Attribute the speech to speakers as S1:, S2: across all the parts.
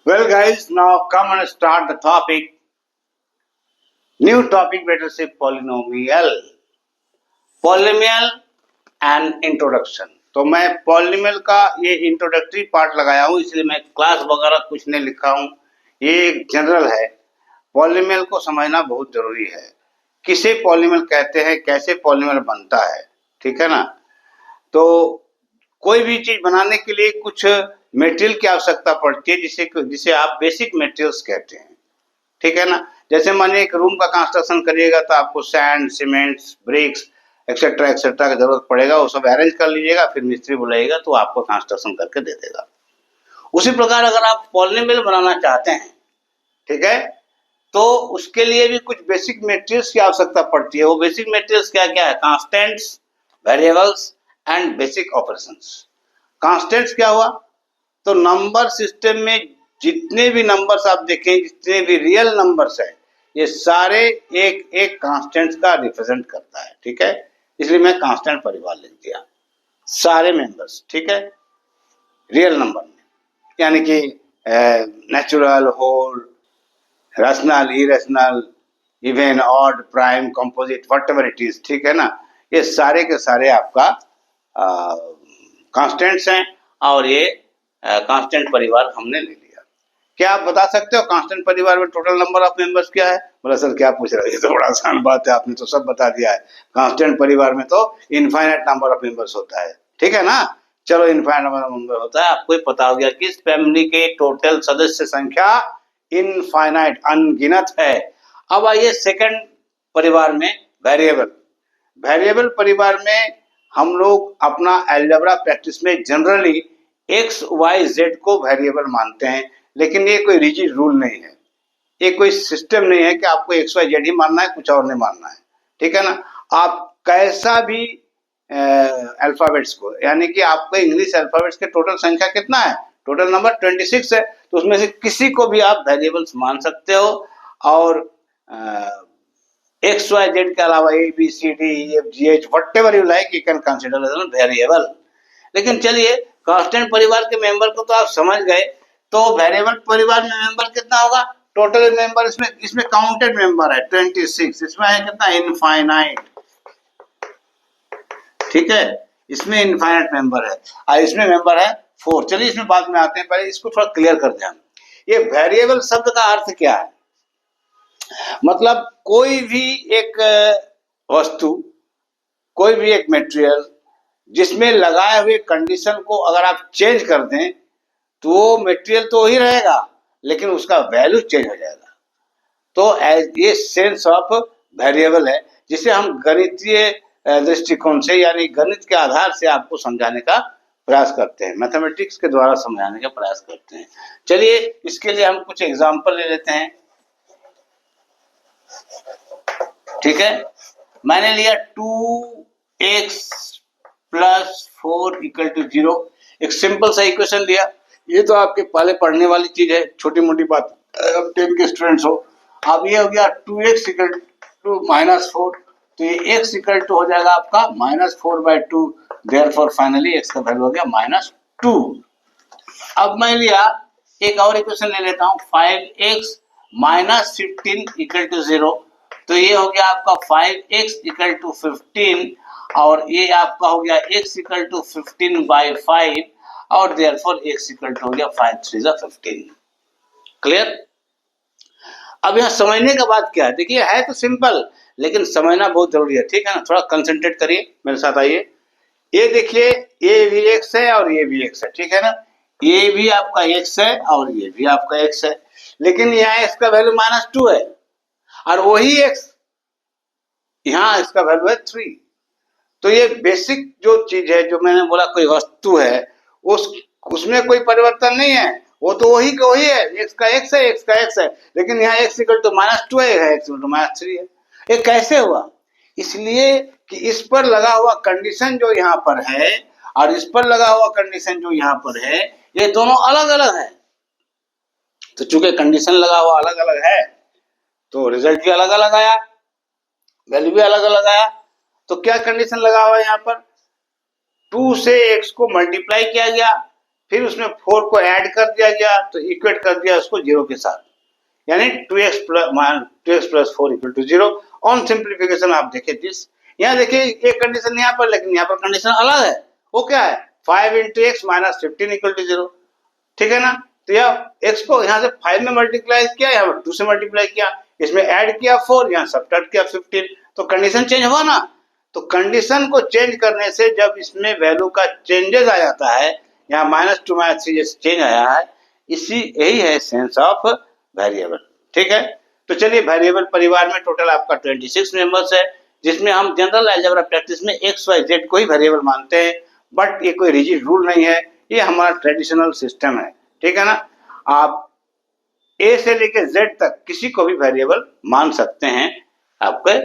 S1: Well, guys, now come and start the topic. New topic, better say polynomial. Polynomial and introduction. तो मैं polynomial का ये introductory part लगाया हूँ, इसलिए मैं क्लास वगैरह कुछ नहीं लिखा हूँ। ये एक जनरल है। पॉलिनोमियल को समझना बहुत जरूरी है। किसे पॉलिनोमियल कहते हैं, कैसे पॉलिनोमियल बनता है, ठीक है ना। तो कोई भी चीज बनाने के लिए कुछ मटेरियल की आवश्यकता पड़ती है, जिसे आप बेसिक मटेरियल्स कहते हैं, ठीक है ना। जैसे मानिए एक रूम का कंस्ट्रक्शन करिएगा तो आपको sand, cements, bricks etcetera etcetera की जरूरत पड़ेगा। वो सब अरेंज कर लीजिएगा, फिर मिस्त्री बुलाइएगा तो आपको कंस्ट्रक्शन करके दे देगा। उसी प्रकार अगर आप पॉलिनोमियल बनाना चाहते हैं, ठीक है, तो उसके लिए भी कुछ बेसिक मटेरियल्स की आवश्यकता पड़ती है। वो बेसिक मटेरियल्स क्या क्या है? Constants, variables and basic operations. Constants क्या हुआ? तो नंबर सिस्टम में जितने भी नंबर्स आप देखें, जितने भी रियल नंबर्स है, ये सारे एक एक कांस्टेंट्स का रिप्रेजेंट करता है, ठीक है। इसलिए मैं कांस्टेंट परिवार लिख दिया, सारे मेंबर्स, ठीक है, रियल नंबर में, यानी कि natural, whole, rational, irrational, even, odd, prime, composite, whatever it is, ठीक है ना। ये सारे के सारे आपका कांस्टेंट्स हैं और ये कांस्टेंट परिवार हमने ले लिया। क्या आप बता सकते हो कांस्टेंट परिवार में टोटल नंबर ऑफ मेंबर्स क्या है? बोला सर क्या पूछ रहे हो, ये तो बड़ा आसान बात है, आपने तो सब बता दिया है। कांस्टेंट परिवार में तो इनफाइनाइट नंबर ऑफ मेंबर्स होता है, ठीक है ना। चलो, इनफाइनाइट नंबर ऑफ मेंबर होता है, आपको पता हो गया कि इस फैमिली के टोटल सदस्य संख्या इनफाइनाइट, अनगिनत है। अब आइए सेकंड परिवार में, वेरिएबल। वेरिएबल परिवार में हम लोग अपना अलजेब्रा प्रैक्टिस में जनरली एक्स वाई जेड को वेरिएबल मानते हैं, लेकिन ये कोई रिजिड रूल नहीं है, ये कोई सिस्टम नहीं है कि आपको एक्स वाई जेड ही मानना है, कुछ और नहीं मानना है, ठीक है ना। आप कैसा भी अल्फाबेट्स को, यानी कि आपको इंग्लिश अल्फाबेट्स के टोटल संख्या कितना है? टोटल नंबर 26 है, तो उसमें से किसी को भी आप वेरिएबल्स मान सकते हो। और एक्स वाई जेड के अलावा A B C D E F G H whatever you like you can consider as variable. लेकिन चलिए, कांस्टेंट परिवार के मेंबर को तो आप समझ गए, तो वेरिएबल परिवार में मेंबर कितना होगा? टोटल मेंबर इसमें काउंटेड मेंबर है 26, इसमें है कितना? इनफाइनाइट, ठीक है, इसमें इनफाइनाइट मेंबर है और इसमें मेंबर है 4। चलिए इसमें बाद में आते हैं, पहले इसको थोड़ा क्लियर कर दें। ये वेरिएबल शब्द का अर्थ क्या है? मतलब कोई भी एक वस्तु, कोई भी एक मटेरियल जिसमें लगाए हुए कंडीशन को अगर आप चेंज कर दें तो वो मटेरियल तो ही रहेगा, लेकिन उसका वैल्यू चेंज हो जाएगा। तो ये सेंस ऑफ वेरिएबल है, जिसे हम गणितीय दृष्टिकोण से, यानी गणित के आधार से आपको समझाने का प्रयास करते हैं, मैथमेटिक्स के द्वारा समझाने का प्रयास करते हैं। चलिए इसके लिए हम कुछ एग्जाम्पल ले लेते हैं, ठीक है। मैंने लिया 2x + 4 = 0, एक सिंपल सा इक्वेशन लिया। ये तो आपके पहले पढ़ने वाली चीज है, छोटी मोटी बात, अब 10 के स्टूडेंट्स हो। अब ये हो गया 2x = -4, तो ये x = हो जाएगा आपका -4/2, देयरफॉर फाइनली x का वैल्यू हो गया -2। अब मैं लिया एक और इक्वेशन ले लेता हूँ, 5x - 15 = 0, तो ये हो गया आपका 5x = 15 और ये आपका हो गया x = 15/5 और देयरफॉर x = हो गया 5 × 3 = 15। क्लियर? अब यहाँ समझने का बात क्या है? देखिए है तो सिंपल, लेकिन समझना बहुत जरूरी है, ठीक है ना। थोड़ा कंसंट्रेट करिए, मेरे साथ आइए। ये देखिए, ये भी x है और ये भी x है, ठीक है ना। ये भी आपका x है और ये भी आपका x है, लेकिन यहाँ x का वैल्यू -2 है और वही x यहाँ इसका वैल्यू है 3। तो ये बेसिक जो चीज है, जो मैंने बोला कोई वस्तु है, उसमें कोई परिवर्तन नहीं है, वो तो वही का वही है, x का x है, x का x है, लेकिन यहाँ x = -2 है, x = -3 है। ये कैसे हुआ? इसलिए कि इस पर लगा हुआ कंडीशन जो यहाँ पर है और इस पर लगा हुआ कंडीशन जो यहाँ पर है, ये दोनों अलग अलग है। तो चूंकि कंडीशन लगा हुआ अलग अलग है, तो रिजल्ट भी अलग अलग आया, वैल्यू भी अलग अलग आया। तो क्या कंडीशन लगा हुआ है यहाँ पर? 2 से x को मल्टीप्लाई किया गया, फिर उसमें 4 को ऐड कर दिया गया तो इक्वेट कर दिया उसको 0 के साथ, यानी 2x plus 4 equal to 0। On simplification आप देखिए दिस, यहाँ देखिए एक कंडीशन यहाँ पर, लेकिन यहाँ पर कंडीशन अलग है। वो क्या है, 5 into x minus 15 equal to 0, ठीक है ना। तो यह x को यहाँ से 5 में मल्टीप्लाई किया, यहाँ पर 2 से मल्टीप्लाई किया, इसमें ऐड किया 4, यहाँ सब्ट्रैक्ट किया 15, तो कंडीशन चेंज हुआ ना। तो कंडीशन को चेंज करने से जब इसमें वैल्यू का चेंजेस आ जाता है, यहाँ -2 -3 जैसे चेंज आया है, यही है सेंस ऑफ वेरिएबल, ठीक है। तो चलिए, वेरिएबल परिवार में टोटल आपका 26 मेंबर्स है, जिसमें हम जनरल अलजेब्रा प्रैक्टिस में एक्स वाई जेड को ही वेरिएबल मानते हैं, बट ये कोई रिजिड रूल नहीं है, ये हमारा ट्रेडिशनल सिस्टम है, ठीक है ना। आप ए से लेकर जेड तक किसी को भी वेरिएबल मान सकते हैं, आपके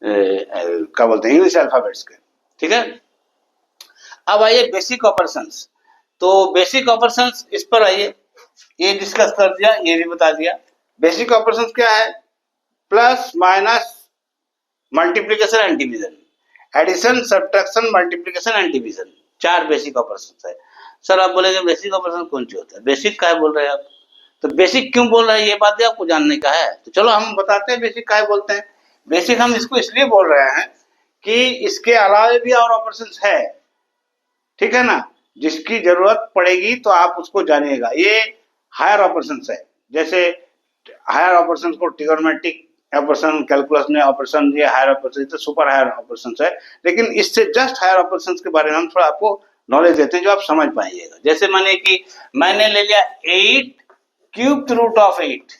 S1: क्या बोलते हैं इंग्लिश अल्फाबेट्स के, ठीक है। अब आइए बेसिक ऑपरेशंस। तो बेसिक ऑपरेशंस, इस पर आइए, ये डिस्कस कर दिया, ये भी बता दिया। बेसिक ऑपरेशंस क्या है, plus minus multiplication and division, addition subtraction multiplication and division, 4 basic operations है। सर आप बोलेंगे बेसिक ऑपरेशन कौन सी होता है, बेसिक का है बोल रहे हैं आप, तो बेसिक क्यों बोल रहे हैं, ये बात भी आपको जानने का है। तो चलो हम बताते हैं बेसिक का है बोलते हैं। बेसिक हम इसको इसलिए बोल रहे हैं कि इसके अलावा भी और ऑपरेशंस है, ठीक है ना, जिसकी जरूरत पड़ेगी तो आप उसको जानिएगा। ये हायर ऑपरेशंस है, जैसे हायर ऑपरेशंस को ट्रिगोनोमेट्रिक ऑपरेशन, कैलकुलस में ऑपरेशन, ये हायर ऑपरेशन, तो सुपर हायर ऑपरेशंस है। लेकिन इससे जस्ट हायर ऑपरेशंस के बारे में हम थोड़ा आपको नॉलेज देते हैं जो आप समझ पाइएगा। जैसे माने कि मैंने ले लिया 8 क्यूब रूट ऑफ 8,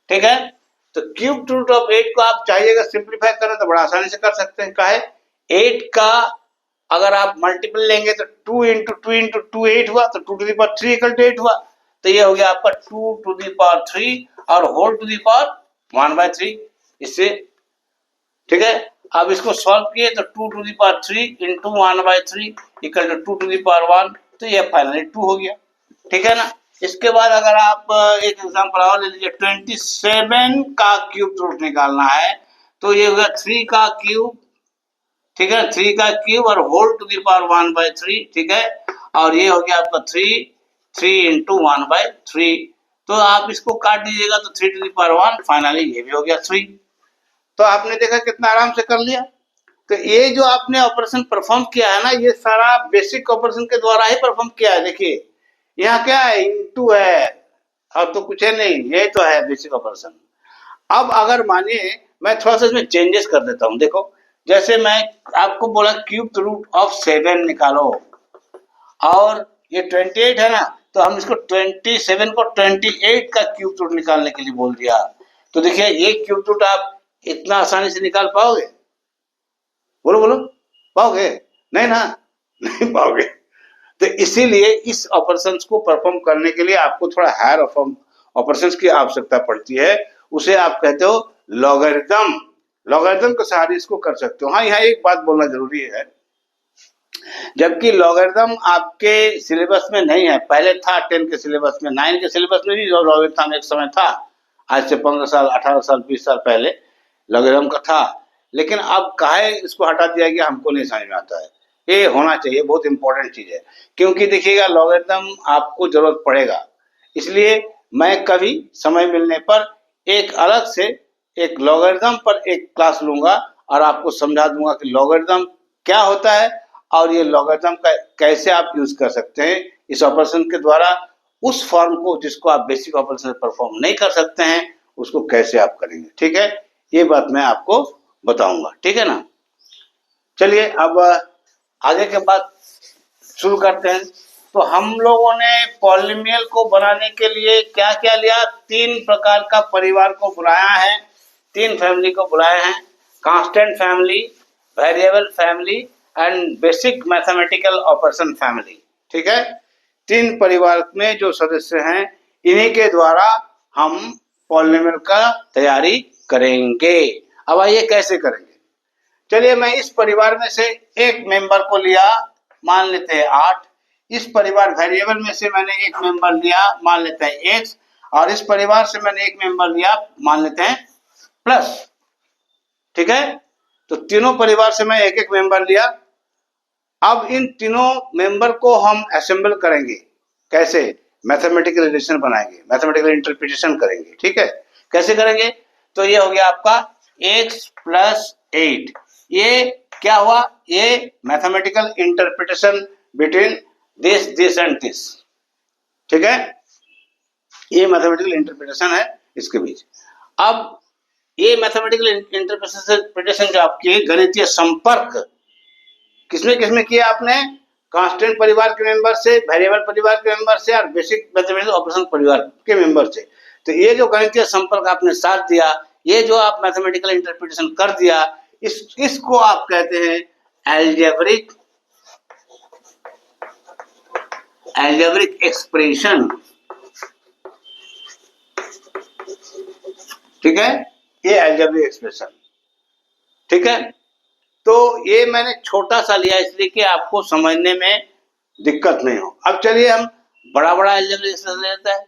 S1: ठीक है। तो क्यूब रूट ऑफ 8 को आप चाहिएगा सिंप्लीफाई करें तो बड़ा आसानी से कर सकते हैं। काहे, 8 का अगर आप मल्टीपल लेंगे तो 2 इंटू 2 इंटू 2 8 हुआ, तो 2 to the power 3 equal to 8 हुआ, तो ये हो गया आपका 2 टू द पावर 3 और होल टू द पावर 1/3, इससे, ठीक है। अब इसको सॉल्व किए तो 2 to the power 3 into 1/3 equal to 2 to the power 1, तो ये फाइनली 2 हो गया, ठीक है ना। इसके बाद अगर आप एक एग्जांपल और ले लीजिए, 27 का क्यूब रूट निकालना है, तो ये होगा 3 का क्यूब, ठीक है, 3 का क्यूब और होल टू द पावर 1/3, ठीक है। और ये हो गया आपका 3 इंटू 1/3, तो आप इसको काट दीजिएगा तो 3 टू द पावर 1, फाइनली ये भी हो गया 3। तो आपने देखा कितना आराम से कर लिया। तो ये जो आपने ऑपरेशन परफॉर्म किया है ना, ये सारा बेसिक ऑपरेशन के द्वारा ही परफॉर्म किया है। देखिए यहाँ क्या है, इंटू है, और तो कुछ है नहीं, ये तो है बेसिक ऑपरेशन। अब अगर मानिए मैं थोड़ा सा इसमें चेंजेस कर देता हूँ, देखो जैसे मैं आपको बोला क्यूब रूट ऑफ 7 निकालो, और ये 28 है ना, तो हम इसको 27 को 28 का क्यूब रूट निकालने के लिए बोल दिया। तो देखिए ये क्यूब रूट आप इतना आसानी से निकाल पाओगे, बोलो बोलो, पाओगे नहीं ना, नहीं पाओगे। तो इसीलिए इस ऑपरेशंस को परफॉर्म करने के लिए आपको थोड़ा हायर ऑपरेशंस की आवश्यकता पड़ती है, उसे आप कहते हो लॉगरिथम। लॉगरिथम के सहारे इसको कर सकते हो। हाँ, यहाँ एक बात बोलना जरूरी है, जबकि लॉगरिथम आपके सिलेबस में नहीं है, पहले था 10 के सिलेबस में, 9 के सिलेबस में भी लॉगरिथम एक समय था, आज से 15 साल 18 साल 20 साल पहले लॉगरिथम का था, लेकिन अब काहे इसको हटा दिया गया हमको नहीं समझ में आता है। ये होना चाहिए, बहुत इंपॉर्टेंट चीज है, क्योंकि देखिएगा लॉगरिथम आपको जरूरत पड़ेगा। इसलिए मैं कभी समय मिलने पर एक अलग से एक लॉगरिथम पर एक क्लास लूंगा और आपको समझा दूंगा कि लॉगरिथम क्या होता है और ये लॉगरिथम का कैसे आप यूज कर सकते हैं इस ऑपरेशन के द्वारा। उस फॉर्म को जिसको आप बेसिक ऑपरेशन परफॉर्म नहीं कर सकते हैं, उसको कैसे आप करेंगे, ठीक है, ये बात मैं आपको बताऊंगा, ठीक है ना। चलिए अब आगे के बात शुरू करते हैं। तो हम लोगों ने पॉलिनोमियल को बनाने के लिए क्या क्या लिया, 3 प्रकार का परिवार को बुलाया है, 3 फैमिली को बुलाया है, constant family, variable family and basic mathematical operation family, ठीक है। 3 परिवार में जो सदस्य हैं, इन्हीं के द्वारा हम पॉलिनोमियल का तैयारी करेंगे। अब आइए कैसे करेंगे। चलिए मैं इस परिवार में से एक मेंबर को लिया, मान लेते हैं 8। इस परिवार वेरिएबल में से मैंने एक मेंबर लिया, मान लेते हैं x, और इस परिवार से मैंने एक मेंबर लिया, मान लेते हैं प्लस, ठीक है। तो तीनों परिवार से मैं एक एक मेंबर लिया। अब इन तीनों मेंबर को हम असेंबल करेंगे, कैसे मैथमेटिकल रिलेशन बनाएंगे, मैथमेटिकल इंटरप्रिटेशन करेंगे। ठीक है, कैसे करेंगे? तो ये हो गया आपका x प्लस 8, ये क्या हुआ? ये mathematical interpretation between this and this. ठीक है, ये मैथमेटिकल इंटरप्रिटेशन है इसके बीच। अब ये मैथमेटिकल इंटरप्रिटेशन जो आपकी गणितीय संपर्क किसमें किसमें किया आपने? कांस्टेंट परिवार के मेंबर से, वेरिएबल परिवार के मेंबर से और बेसिक मैथमेटिकल ऑपरेशन परिवार के मेंबर से। तो ये जो गणितीय संपर्क आपने साथ दिया, ये जो आप मैथमेटिकल इंटरप्रिटेशन कर दिया, इसको आप कहते हैं एल्जेब्रिक एक्सप्रेशन। ठीक है, ये एल्जेब्रिक एक्सप्रेशन। ठीक है, तो ये मैंने छोटा सा लिया इसलिए कि आपको समझने में दिक्कत नहीं हो। अब चलिए हम बड़ा बड़ा एल्जेब्रिक एक्सप्रेशन लेते हैं।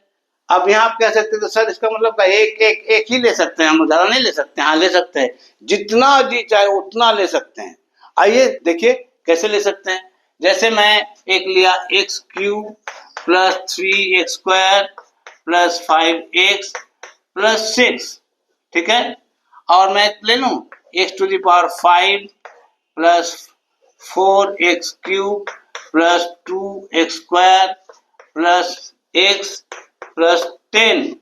S1: अब यहाँ आप कह सकते हैं तो सर इसका मतलब का एक ही ले सकते हैं, हम ज्यादा नहीं ले सकते? हाँ ले सकते हैं, जितना जी चाहे उतना ले सकते हैं। आइए देखिए कैसे ले सकते हैं। जैसे मैं एक लिया x cube plus 3x square plus 5x plus 6। ठीक है, और मैं ले लूं x to the power 5 plus 4x cube plus 2x square plus x plus 10।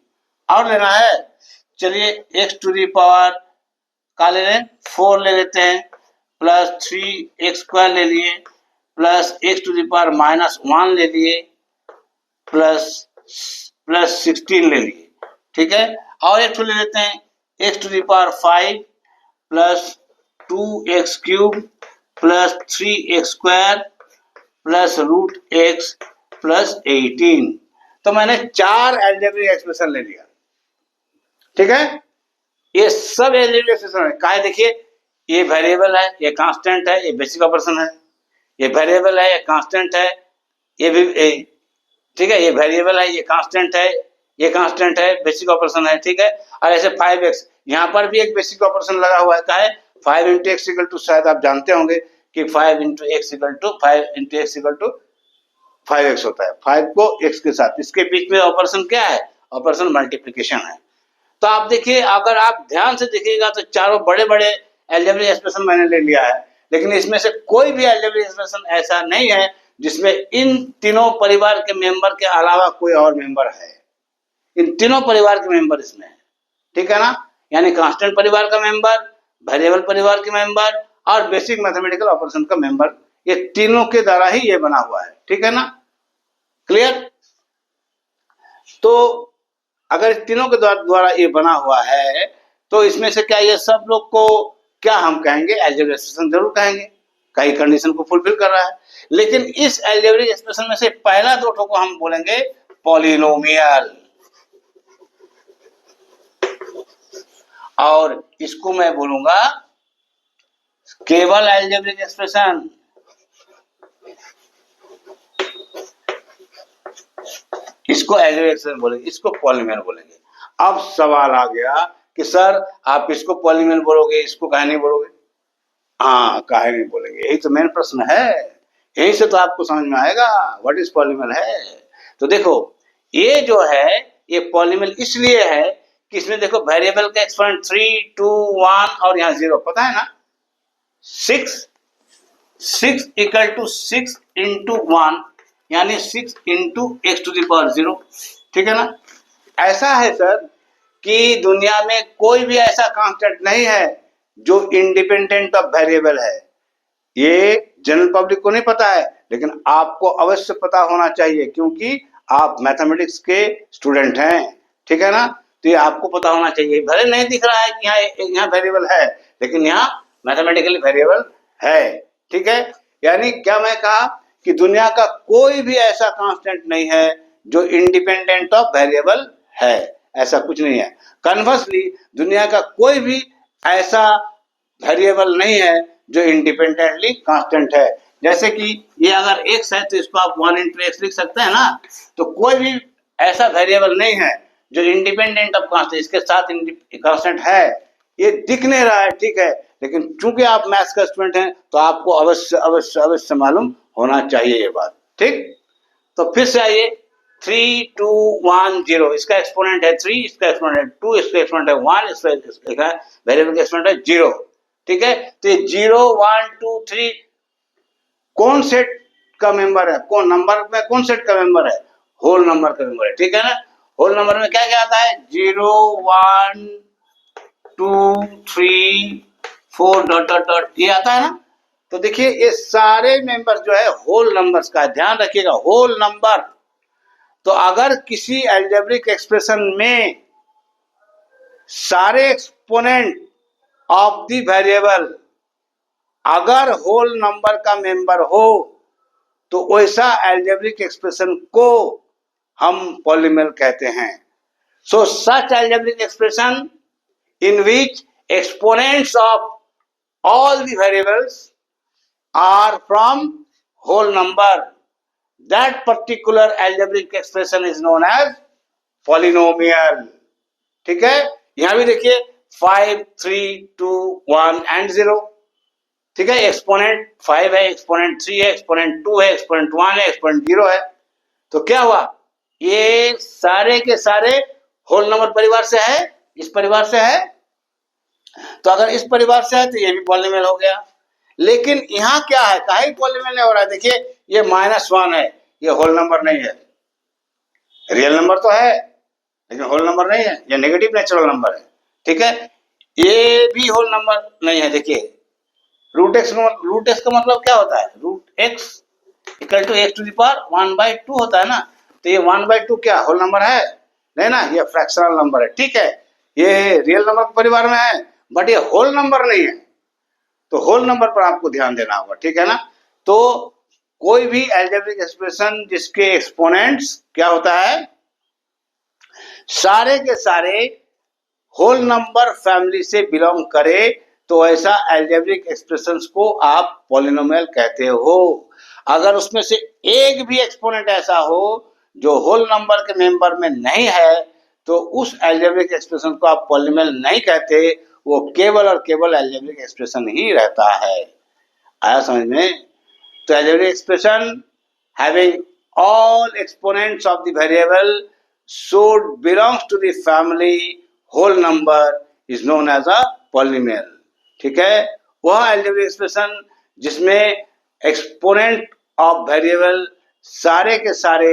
S1: और लेना है, चलिए x टू दी पावर का ले लें 4 ले लेते हैं, प्लस 3x स्क्वायर ले लिए, plus x to the power -1 ले लिए, प्लस 16 ले लिए। ठीक है, और एक ले लेते हैं x to the power 5 plus 2x cube plus 3x square plus √x plus 18। तो मैंने 4 एल्जेब्रिक एक्सप्रेशन ले लिया। ठीक है, ये सब एल्जेब्रिक एक्सप्रेशन है। क्या है देखिए, ये वेरिएबल है, ये कांस्टेंट है, ये बेसिक ऑपरेशन है। ये वेरिएबल है, ये कांस्टेंट है, ये भी ठीक है, ये वेरिएबल है, ये कांस्टेंट है, ये कांस्टेंट है, बेसिक ऑपरेशन है। ठीक है, और ऐसे 5x यहाँ पर भी एक बेसिक ऑपरेशन लगा हुआ है। क्या है? 5 × x = शायद आप जानते होंगे कि 5 × x = 5x होता है। 5 को x के साथ, इसके बीच में ऑपरेशन क्या है? ऑपरेशन मल्टीप्लिकेशन है। तो आप देखिए, अगर आप ध्यान से देखिएगा तो चारों बड़े बड़े एल्जेब्रिक एक्सप्रेशन मैंने ले लिया है, लेकिन इसमें से कोई भी एल्जेब्रिक एक्सप्रेशन ऐसा नहीं है जिसमें इन तीनों परिवार के मेंबर के अलावा कोई और मेंबर है। इन तीनों परिवार के मेंबर इसमें है। ठीक है ना, यानी कांस्टेंट परिवार का मेंबर, वेरिएबल परिवार के मेंबर और बेसिक मैथमेटिकल ऑपरेशन का मेंबर, ये तीनों के द्वारा ही ये बना हुआ है। ठीक है ना, क्लियर? तो अगर तीनों के द्वारा ये बना हुआ है तो इसमें से क्या ये सब लोग को क्या हम कहेंगे? एल्जेब्रिक एक्सप्रेशन जरूर कहेंगे, कई कंडीशन को फुलफिल कर रहा है। लेकिन इस एल्जेब्रिक एक्सप्रेशन में से पहला दो ठो को हम बोलेंगे पॉलिनोमियल, और इसको मैं बोलूंगा केवल एल्जेब्रिक एक्सप्रेशन। इसको एल्जेब्रिक एक्सप्रेशन बोलेंगे, इसको पॉलिनोमियल बोलेंगे। अब सवाल आ गया कि सर आप इसको पॉलिनोमियल बोलोगे, इसको काहे नहीं बोलोगे? हाँ, काहे नहीं बोलेंगे, यही तो मेन प्रश्न है। यही से तो आपको समझ में आएगा व्हाट इज पॉलिनोमियल है। तो देखो, ये जो है ये पॉलिनोमियल इसलिए है कि इसमें देखो वेरिएबल का एक्सपोनेंट 3, 2, 1 और यहाँ 0, पता है ना? 6 = 6 × 1 यानी 6 × x टू द पावर 0। ठीक है ना? ऐसा है सर कि दुनिया में कोई भी ऐसा कांस्टेंट नहीं है जो इंडिपेंडेंट ऑफ वेरिएबल है। ये जनरल पब्लिक को नहीं पता है, लेकिन आपको अवश्य पता होना चाहिए क्योंकि आप मैथमेटिक्स के स्टूडेंट हैं। ठीक है ना, तो ये आपको पता होना चाहिए। भले नहीं दिख रहा है कि यहाँ वेरिएबल है, लेकिन यहाँ मैथमेटिकली वेरिएबल है। ठीक है, यानी क्या मैं कहा कि दुनिया का कोई भी ऐसा कांस्टेंट नहीं है जो इंडिपेंडेंट ऑफ वेरिएबल है, ऐसा कुछ नहीं है। कन्वर्सली दुनिया का कोई भी ऐसा वेरिएबल नहीं है जो इंडिपेंडेंटली कांस्टेंट है। जैसे कि ये अगर x है तो इसको आप 1 × x लिख सकते हैं ना। तो कोई भी ऐसा वेरिएबल नहीं है जो इंडिपेंडेंट ऑफ कांस्टेंट, इसके साथ कांस्टेंट है, ये दिख नहीं रहा है। ठीक है, लेकिन चूंकि आप मैथ्स का स्टूडेंट हैं तो आपको अवश्य अवश्य अवश्य मालूम होना चाहिए ये बात। ठीक, तो फिर से आइए 3 2 1 0, इसका एक्सपोनेंट है 3, इसका एक्सपोनेंट है 2, इसका एक्सपोनेंट है 1, इसका वेरिएबल का एक्सपोनेंट है 0। ठीक है, तो ये 0 1 2 3 कौन सेट का मेंबर है, कौन नंबर में कौन सेट का मेंबर है, होल नंबर का मेंबर है। ठीक है ना, होल नंबर में क्या क्या आता है, 0 1 2 3 4 डॉट डॉट डॉट, ये आता है ना। तो देखिए ये सारे मेंबर जो है होल नंबर्स का, ध्यान रखिएगा होल नंबर। तो अगर किसी अलजेब्रिक एक्सप्रेशन में सारे एक्सपोनेंट ऑफ द वेरिएबल अगर होल नंबर का मेंबर हो तो वैसा अलजेब्रिक एक्सप्रेशन को हम पॉलीनोमियल कहते हैं। So such algebraic expression in which exponents of all the variables are from whole number, that particular algebraic expression is known as polynomial। ठीक है, यहां भी देखिए 5 3 2 1 and 0। ठीक है, एक्सपोनेंट 5 है, एक्सपोनेंट 3 है, एक्सपोनेंट 2 है, एक्सपोनेंट 1 है, एक्सपोनेंट 0 है। तो क्या हुआ, ये सारे के सारे होल नंबर परिवार से है, इस परिवार से है। तो अगर इस परिवार से है तो ये भी पॉलीनोमियल हो गया। लेकिन यहाँ क्या है, काहे पॉलीनोमियल नहीं हो रहा है, देखिए ये -1 है, ये होल नंबर नहीं है, रियल नंबर तो है लेकिन होल नंबर नहीं है, ये नेगेटिव नेचुरल नंबर है। ठीक है, ये भी होल नंबर नहीं है। देखिए रूट एक्स का मतलब क्या होता है, root x equal to x to the power 1/2 होता है ना। तो ये 1/2 क्या होल नंबर है, नहीं ना, ये फ्रैक्शनल नंबर है। ठीक है, ये रियल नंबर के परिवार में है बट ये होल नंबर नहीं है। तो होल नंबर पर आपको ध्यान देना होगा। ठीक है ना, तो कोई भी अलजेब्रिक एक्सप्रेशन जिसके एक्सपोनेंट्स क्या होता है, सारे के सारे होल नंबर फैमिली से बिलोंग करे तो ऐसा अलजेब्रिक एक्सप्रेशंस को आप पॉलिनोमियल कहते हो। अगर उसमें से एक भी एक्सपोनेंट ऐसा हो जो होल नंबर के मेंबर में नहीं है तो उस अलजेब्रिक एक्सप्रेशन को आप पॉलिनोमियल नहीं कहते, वो केवल और केवल अलजेब्रिक एक्सप्रेशन ही रहता है। आया समझ में? तो algebraic expression having all exponents of the variable should belongs to the family whole number is known as a polynomial। ठीक है, वह अलजेब्रिक एक्सप्रेशन जिसमें एक्सपोनेंट ऑफ वेरिएबल सारे के सारे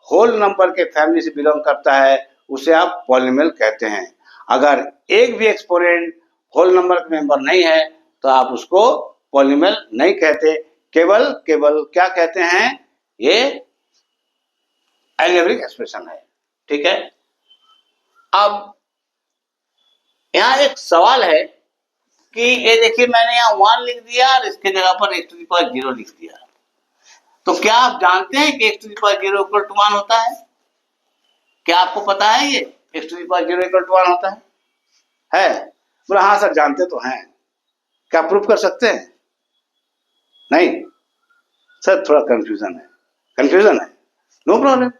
S1: होल नंबर के फैमिली से बिलोंग करता है उसे आप पॉलिनोमियल कहते हैं। अगर एक भी एक्सपोनेंट होल नंबर का मेंबर नहीं है तो आप उसको पॉलिनोमियल नहीं कहते, केवल क्या कहते हैं, ये अलजेब्रिक एक्सप्रेशन है। ठीक है, अब यहां एक सवाल है कि ये देखिए मैंने यहाँ 1 लिख दिया और इसके जगह पर x to the power 0 लिख दिया। तो क्या आप जानते हैं कि x to the power 0 equal to 1 होता है? क्या आपको पता है ये x to the power 0 equal to 1 होता है? बोला हाँ सर जानते तो हैं। क्या प्रूफ कर सकते हैं? नहीं सर, थोड़ा कंफ्यूजन है। नो प्रॉब्लम,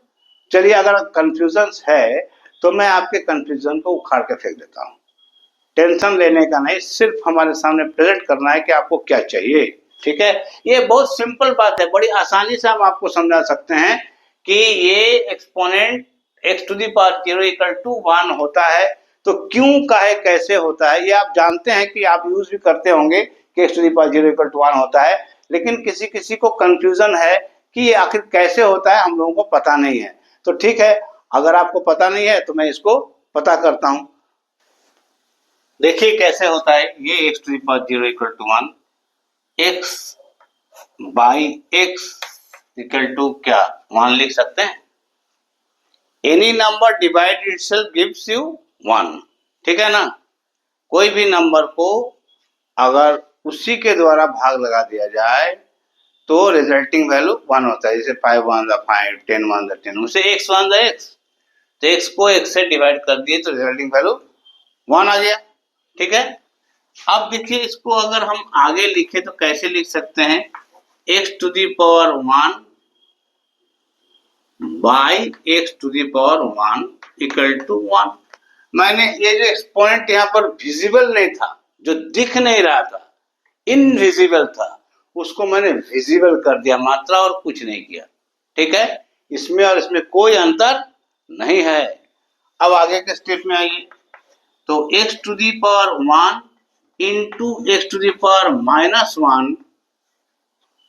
S1: चलिए अगर कंफ्यूजन है तो मैं आपके कंफ्यूजन को उखाड़ के फेंक देता हूँ। टेंशन लेने का नहीं, सिर्फ हमारे सामने प्रेजेंट करना है कि आपको क्या चाहिए। ठीक है, ये बहुत सिंपल बात है, बड़ी आसानी से हम आपको समझा सकते हैं कि ये exponent x to the power 0 equal to 1 होता है। तो क्यों, काहे, कैसे होता है ये आप जानते हैं कि आप यूज भी करते होंगे कि x to the power 0 equal to 1 होता है, लेकिन किसी को कंफ्यूजन है कि ये आखिर कैसे होता है, हम लोगों को पता नहीं है। तो ठीक है, अगर आपको पता नहीं है तो मैं इसको पता करता हूं। देखिए कैसे होता है ये x to the power 0 equal to 1, x by x equal to क्या 1 लिख सकते हैं। Any number divide itself gives you 1। ठीक है ना, कोई भी नंबर को अगर उसी के द्वारा भाग लगा दिया जाए तो रिजल्टिंग वैल्यू 1 होता है। जैसे 5 1 5, 10 1 10, उसे x 1 x, तो x को x से डिवाइड कर दिए तो रिजल्टिंग वैल्यू 1 आ गया। ठीक है, अब देखिए इसको अगर हम आगे लिखे तो कैसे लिख सकते हैं, x to the power 1 by x to the power 1 equal to 1। मैंने ये जो एक्सपोनेंट यहाँ पर विजिबल नहीं था, जो दिख नहीं रहा था, इनविजिबल था, उसको मैंने विजिबल कर दिया, मात्रा और कुछ नहीं किया। ठीक है, इसमें और इसमें कोई अंतर नहीं है। अब आगे के स्टेप में आइए, तो x to the power 1 into x to the power -1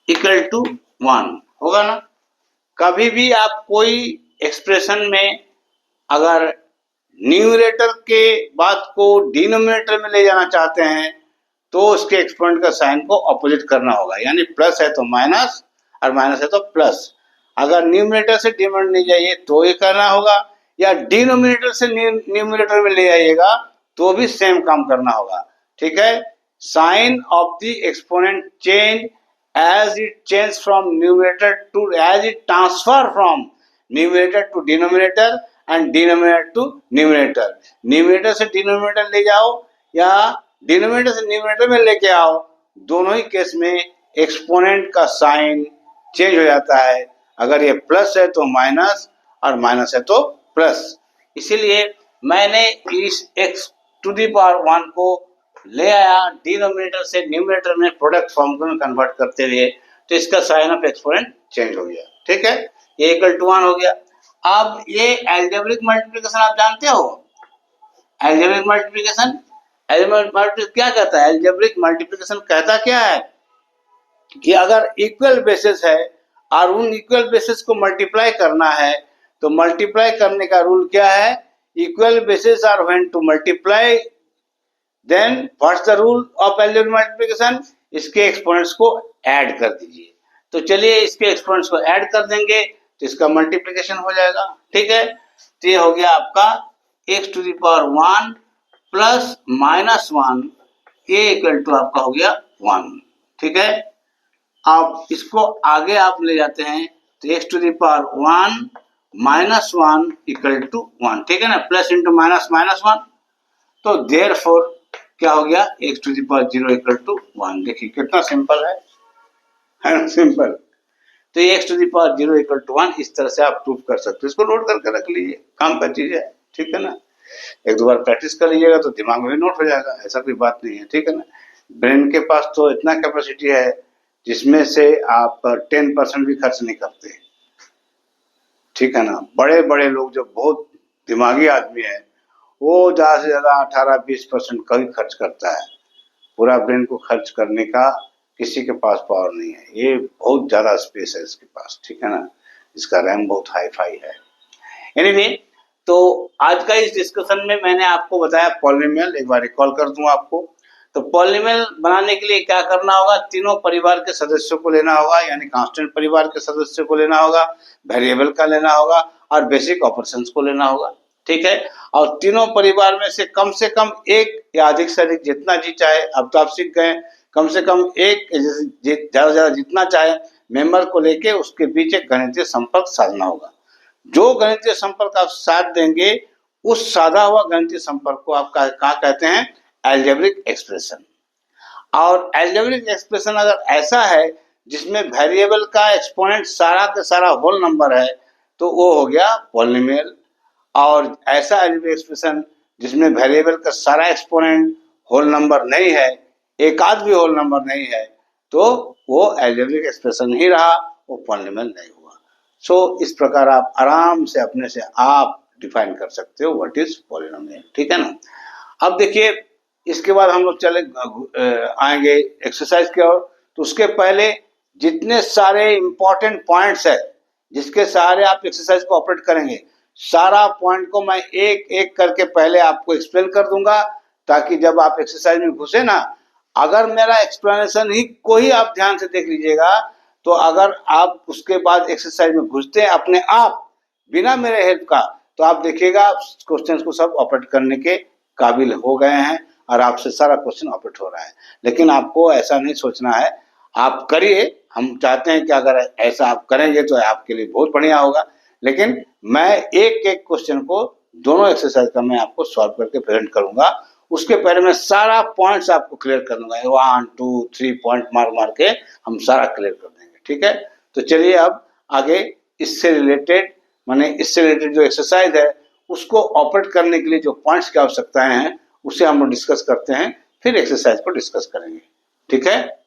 S1: equal to 1 होगा ना। कभी भी आप कोई एक्सप्रेशन में अगर न्यूमरेटर के बाद को डिनोमिनेटर में ले जाना चाहते हैं तो उसके एक्सपोनेंट का साइन को ऑपोजिट करना होगा, यानी प्लस है तो माइनस और माइनस है तो प्लस। अगर न्यूमरेटर से डिनोमिनेटर ले जाइए तो ये करना होगा, या डिनोमिनेटर से न्यूमरेटर में ले आइएगा तो भी सेम काम करना होगा। ठीक है, sign of the exponent change as it change from numerator to as it transfer from numerator to denominator and denominator to numerator। Numerator से डिनोमिनेटर ले जाओ या डिनोमिनेटर से न्यूमरेटर में लेके आओ, दोनों ही केस में एक्सपोनेंट का साइन चेंज हो जाता है। अगर ये प्लस है तो माइनस और माइनस है तो प्लस। इसीलिए मैंने इस x टू दी पावर 1 को ले आया डिनोमिनेटर से न्यूमरेटर में प्रोडक्ट फॉर्म में कन्वर्ट करते हुए, तो इसका साइन ऑफ एक्सपोनेंट चेंज हो गया। ठीक है, ये इक्वल टू 1 हो गया। अब ये एल्जेब्रिक मल्टीप्लिकेशन आप जानते हो, एल्जेब्रिक मल्टीप्लिकेशन क्या कहता है? एल्जेब्रिक मल्टीप्लिकेशन कहता क्या है कि अगर इक्वल बेसिस है और उन इक्वल बेसिस को मल्टीप्लाई करना है तो मल्टीप्लाई करने का रूल क्या है? Equal bases are when to multiply then what's the rule of algebraic multiplication? इसके एक्सपोनेंट्स को ऐड कर दीजिए। तो चलिए इसके एक्सपोनेंट्स को ऐड कर देंगे तो इसका मल्टीप्लिकेशन हो जाएगा। ठीक है, तो ये हो गया आपका x to the power 1 plus -1, ये इक्वल टू आपका हो गया 1। ठीक है, अब इसको आगे आप ले जाते हैं तो x to the power 1 -1 equal to 1। ठीक है ना, प्लस इंटू माइनस -1, तो देयरफॉर क्या हो गया? x to the power 0 equal to 1। देखिए कितना सिंपल है ना, सिंपल। तो x to the power 0 equal to 1 इस तरह से आप प्रूव कर सकते हो। इसको नोट करके रख लीजिए, काम का चीज है। ठीक है ना, एक दो बार प्रैक्टिस कर लीजिएगा तो दिमाग में भी नोट हो जाएगा, ऐसा कोई बात नहीं है। ठीक है ना, ब्रेन के पास तो इतना कैपेसिटी है जिसमें से आप 10% भी खर्च नहीं करते। ठीक है ना, बड़े बड़े लोग जो बहुत दिमागी आदमी है वो ज्यादा से ज्यादा 18-20% का ही खर्च करता है। पूरा ब्रेन को खर्च करने का किसी के पास पावर नहीं है, ये बहुत ज्यादा स्पेस है इसके पास। ठीक है ना, इसका रैम बहुत हाई फाई है। एनीवे, तो आज का इस डिस्कशन में मैंने आपको बताया पॉलिनोमियल। एक बार रिकॉल कर दूं आपको, तो पॉलिनोमियल बनाने के लिए क्या करना होगा? तीनों परिवार के सदस्यों को लेना होगा, यानी कांस्टेंट परिवार के सदस्यों को लेना होगा, वेरिएबल का लेना होगा और बेसिक ऑपरेशंस को लेना होगा। ठीक है, और तीनों परिवार में से कम एक या अधिक से अधिक जितना जी चाहे, अब तो आप सीख गए, कम से कम एक ज्यादा से ज्यादा जितना चाहे मेंबर को लेके उसके बीच एक गणितीय संपर्क साधना होगा। जो गणितीय संपर्क आप साध देंगे उस साधा हुआ गणितीय संपर्क को आप कहाँ कहते हैं? Algebraic expression. और एल्जेब्रिक एक्सप्रेशन अगर ऐसा है जिसमें वेरिएबल का एक्सपोनेंट सारा का सारा होल नंबर है तो वो हो गया पॉलिनोमियल। और ऐसा एल्जेब्रिक एक्सप्रेशन जिसमें वेरिएबल का सारा एक्सपोनेंट होल नंबर नहीं है, एक आध भी होल नंबर नहीं है, तो वो एल्जेब्रिक एक्सप्रेशन ही रहा, वो पॉलिनोमियल नहीं हुआ। सो इस प्रकार आप आराम से अपने से आप डिफाइन कर सकते हो व्हाट इज पॉलिनोमियल। ठीक है ना, अब देखिए इसके बाद हम लोग चले आएंगे एक्सरसाइज की ओर। तो उसके पहले जितने सारे इंपॉर्टेंट पॉइंट्स है जिसके सहारे आप एक्सरसाइज को ऑपरेट करेंगे, सारा पॉइंट को मैं एक एक करके पहले आपको एक्सप्लेन कर दूंगा, ताकि जब आप एक्सरसाइज में घुसे ना, अगर मेरा एक्सप्लेनेशन ही को ही आप ध्यान से देख लीजिएगा, तो अगर आप उसके बाद एक्सरसाइज में घुसते हैं अपने आप बिना मेरे हेल्प का, तो आप देखिएगा क्वेश्चन को सब ऑपरेट करने के काबिल हो गए हैं और आपसे सारा क्वेश्चन ऑपरेट हो रहा है। लेकिन आपको ऐसा नहीं सोचना है, आप करिए। हम चाहते हैं कि अगर ऐसा आप करेंगे तो आपके लिए बहुत बढ़िया होगा। लेकिन मैं एक एक क्वेश्चन को दोनों एक्सरसाइज का मैं आपको सॉल्व करके प्रेजेंट करूंगा। उसके पहले मैं सारा पॉइंट्स आपको क्लियर कर दूंगा, 1 2 3 पॉइंट मार के हम सारा क्लियर कर देंगे। ठीक है, तो चलिए अब आगे इससे रिलेटेड जो एक्सरसाइज है उसको ऑपरेट करने के लिए जो पॉइंट्स की आवश्यकताएं हैं उसे हम लोग डिस्कस करते हैं, फिर एक्सरसाइज को डिस्कस करेंगे। ठीक है।